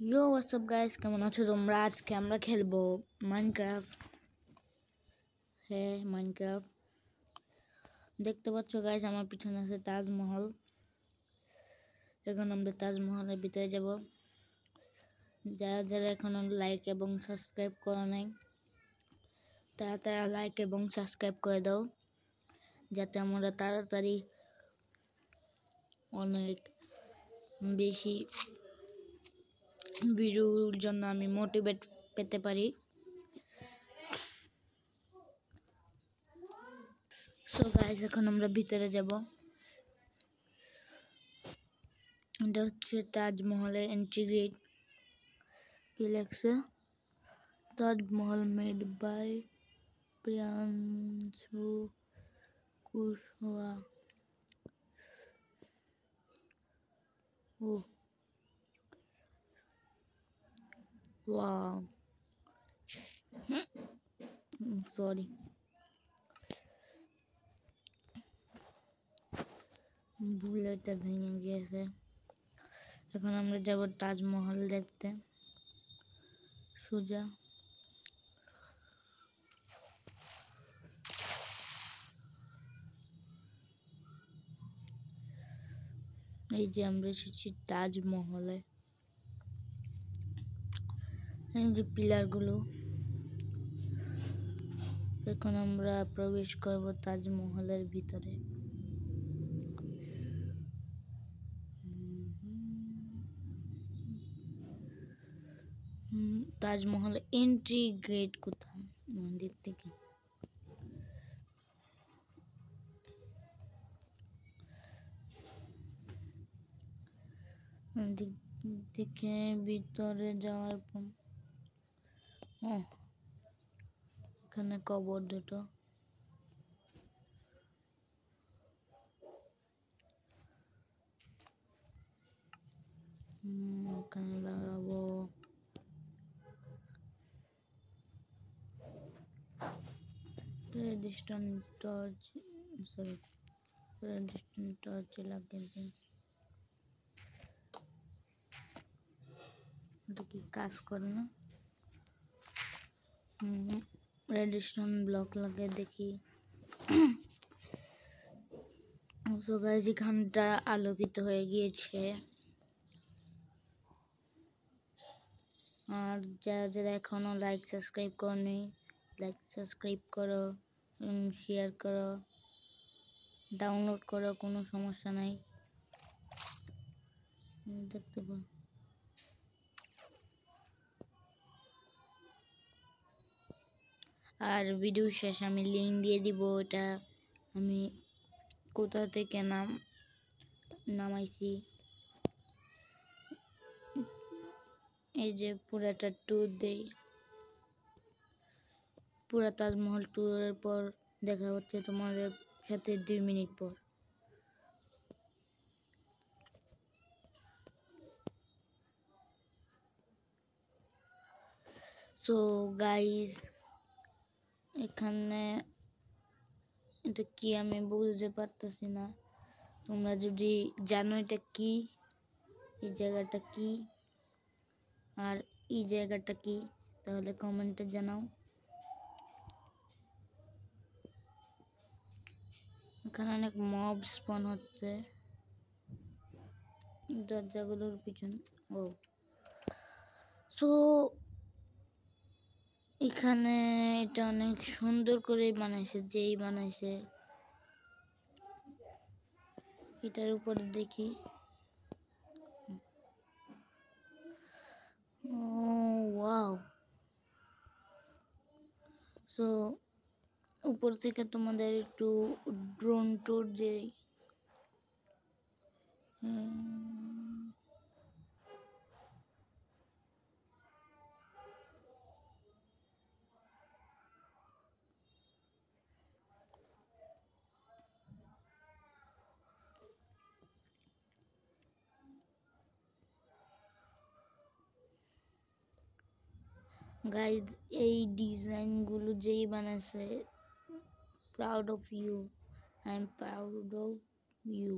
ইয়ো WhatsApp guys, কেমন আছো তোমরা? আজকে আমরা খেলবো মাইনক্রাফট। হ্যাঁ, মাইনক্রাফট। দেখতে পাচ্ছ গাইস, আমার পিছনে আছে তাজমহল। এখন আমরা তাজমহলের ভিতরে যাব। যারা যারা এখনো লাইক এবং সাবস্ক্রাইব করো নাই, তারা লাইক এবং সাবস্ক্রাইব করে দাও, যাতে আমরা তাড়াতাড়ি অনেক বেশি ভিডিওর জন্য আমি মোটিভেট পেতে পারি। সো গাইস, এখন আমরা ভিতরে যাব। এটা হচ্ছে তাজমহলের এন্ট্রি গেট। কি লেখছে? Taj Mahal made by Priyanshu Kushwaha. Oh wow, sorry, ভুলেটা ভেঙে গিয়েছে। এখন আমরা যাব তাজমহল দেখতে সোজা। এই যে আমরা এসেছি তাজমহলে। এই যে পিলারগুলো। এখন আমরা প্রবেশ করব তাজমহলের ভিতরে। তাজমহল এন্ট্রি গেট কোথায়? মন্দির থেকে। দিক থেকে ভিতরে যাওয়ার পর এখানে কবর দুটো। এখানে লাগাবো। Distance torch, sorry, distance torch লাগিয়ে দিই। এটা কি কাজ করে না? রেডিস্টোন ব্লক লাগিয়ে দেখি। সো গাইস, এখানটা আলোকিত হয়ে গিয়েছে। আর যারা যারা এখনো লাইক সাবস্ক্রাইব করনি, লাইক সাবস্ক্রাইব করো, শেয়ার করো, ডাউনলোড করো, কোনো সমস্যা নাই। দেখতে পাও। আর ভিডিও শেষে আমি লিঙ্ক দিয়ে দিব, এটা আমি কোথা থেকে নামাইছি। এই যে পুরাটা ট্যুর দেই। পুরা তাজমহল ট্যুরের পর দেখা হচ্ছে তোমাদের সাথে 2 মিনিট পর। সো গাইস, এখানে এটা কি আমি বুঝতে পারতেছি না। তোমরা যদি জানো এটা কি, এই জায়গাটা কি আর এই জায়গাটা কি, তাহলে কমেন্টে জানাও। এখানে অনেক মব স্পন হচ্ছে দরজাগুলোর পিছনে। সো এখানে এটা অনেক সুন্দর করে বানাইছে, যেই বানাইছে এটার উপরে দেখি। ওয়াও। সো উপর থেকে তোমাদের একটু ড্রোন ট্যুর দেই। গাইজ, এই ডিজাইনগুলো যেই বানাইছে, proud of you, I am proud of you.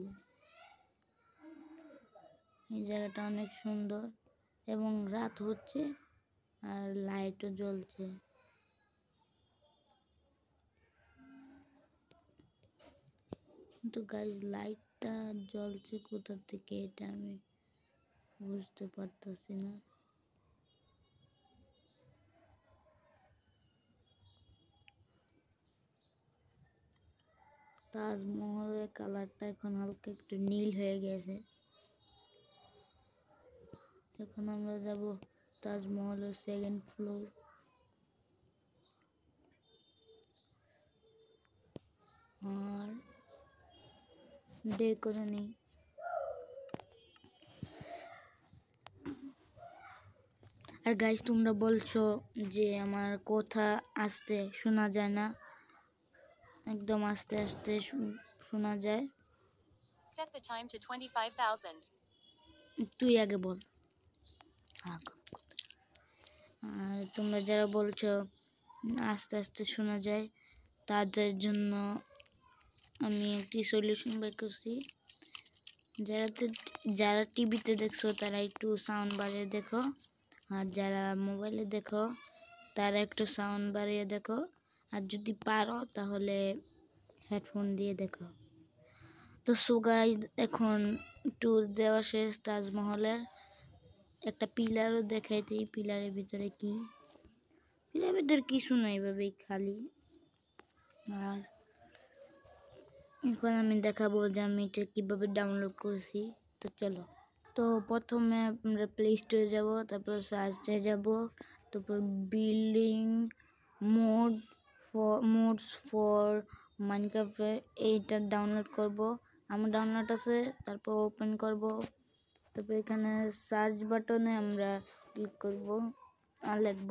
এই জায়গাটা অনেক সুন্দর। এবং রাত হচ্ছে আর লাইটও জ্বলছে। কিন্তু গাইস লাইটটা জ্বলছে কোথা থেকে এটা আমি বুঝতে পারতেছি না। তাজমহলের কালারটা এখন হালকা একটু নীল হয়ে গেছে। এখন আমরা যাব তাজমহলের সেকেন্ড ফ্লোর। আর ডে করে নেই। আর গাইস তোমরা বলছো যে আমার কথা আস্তে শোনা যায় না, একদম আস্তে আস্তে শোনা যায়। Set the time to 25,000. তুই আগে বল। আর তোমরা যারা বলছো আস্তে আস্তে শোনা যায় তাদের জন্য আমি একটি সলিউশন বের করছি। যারা টিভিতে দেখছো তারা একটু সাউন্ড বাড়িয়ে দেখো, আর যারা মোবাইলে দেখো তারা একটু সাউন্ড বাড়িয়ে দেখো, আর যদি পারো তাহলে হেডফোন দিয়ে দেখো। তো সো গাইস এখন ট্যুর দেওয়া শেষ তাজমহলের। একটা পিলারও দেখাইতে, পিলারের ভিতরে কি, পিলারের ভিতরে কিছু নাই, এভাবেই খালি। আর এখন আমি দেখাবো যে আমি এটা কীভাবে ডাউনলোড করেছি। তো চলো। তো প্রথমে আমরা প্লে স্টোরে যাব, তারপর সার্চে যাব, তারপর বিল্ডিং মোডস ফর মাইনক্রাফট এইটা ডাউনলোড করব। আমার ডাউনলোড আছে, তারপর ওপেন করব। তারপর এখানে সার্চ বাটনে আমরা ক্লিক করব আর লিখব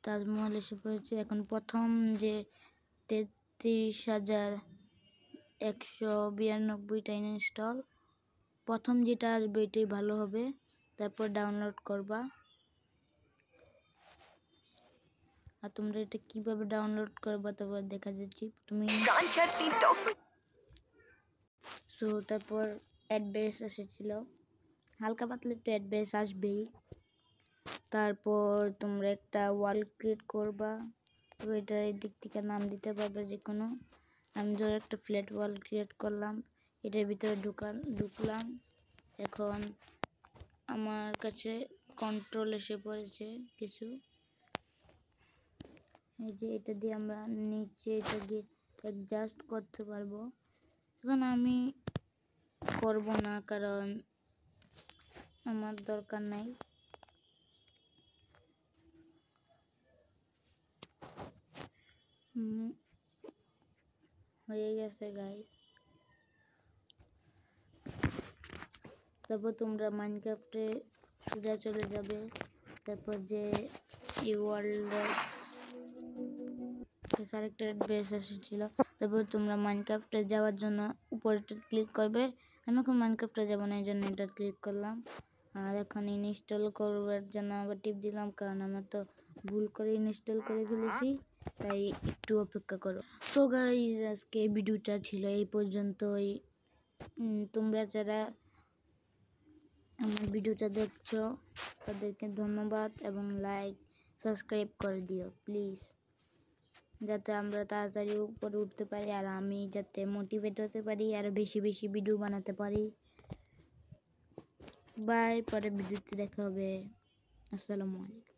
তাজমহল এসে পড়েছে। এখন প্রথম যে 33,192টা ইনস্টল, প্রথম যেটা আসবে এটাই ভালো হবে। তারপর ডাউনলোড করবা। আর তোমরা এটা কিভাবে ডাউনলোড করবা তারপর দেখা যাচ্ছে তুমি। সো তারপর অ্যাড্রেস এসেছিল, হালকা পাতলা একটু অ্যাড্রেস আসবেই। তারপর তোমরা একটা ওয়ার্ল্ড ক্রিয়েট করবা, তো এটা এই দিক থেকে নাম দিতে পারবে যে কোনো। আমি ধরো একটা ফ্ল্যাট ওয়ার্ল্ড ক্রিয়েট করলাম, এটার ভিতরে ঢুকলাম। এখন আমার কাছে কন্ট্রোল এসে পড়েছে কিছু, এই যে এটা দিয়ে আমরা নিচে এটা দিয়ে অ্যাডজাস্ট করতে পারবো। এখন আমি করব না কারণ আমার দরকার নাই। হয়ে গেছে গাইস। তারপর তোমরা মাইনক্রাফটে সোজা চলে যাবে। তারপর যে এই ওয়ার্ল্ডের আরেকটা অ্যাড্রেস এসেছিল। তারপর তোমরা মাইনক্রাফটে যাওয়ার জন্য উপরটা ক্লিক করবে। আমি এখন মাইনক্রাফটে যাবো না, এই জন্য এটা ক্লিক করলাম। আর এখন ইনস্টল করবার জন্য আবার টিপ দিলাম, কারণ আমার তো ভুল করে ইনস্টল করে ফেলেছি, তাই একটু অপেক্ষা করো। সো গাইস আজকে ভিডিওটা ছিল এই পর্যন্তই। তোমরা যারা আমার ভিডিওটা দেখছো তাদেরকে ধন্যবাদ, এবং লাইক সাবস্ক্রাইব করে দিও প্লিজ, যাতে আমরা তাড়াতাড়ি উপরে উঠতে পারি আর আমি যাতে মোটিভেট হতে পারি আর বেশি বেশি ভিডিও বানাতে পারি। বাই, পরে ভিডিওতে দেখা হবে। আসসালামু আলাইকুম।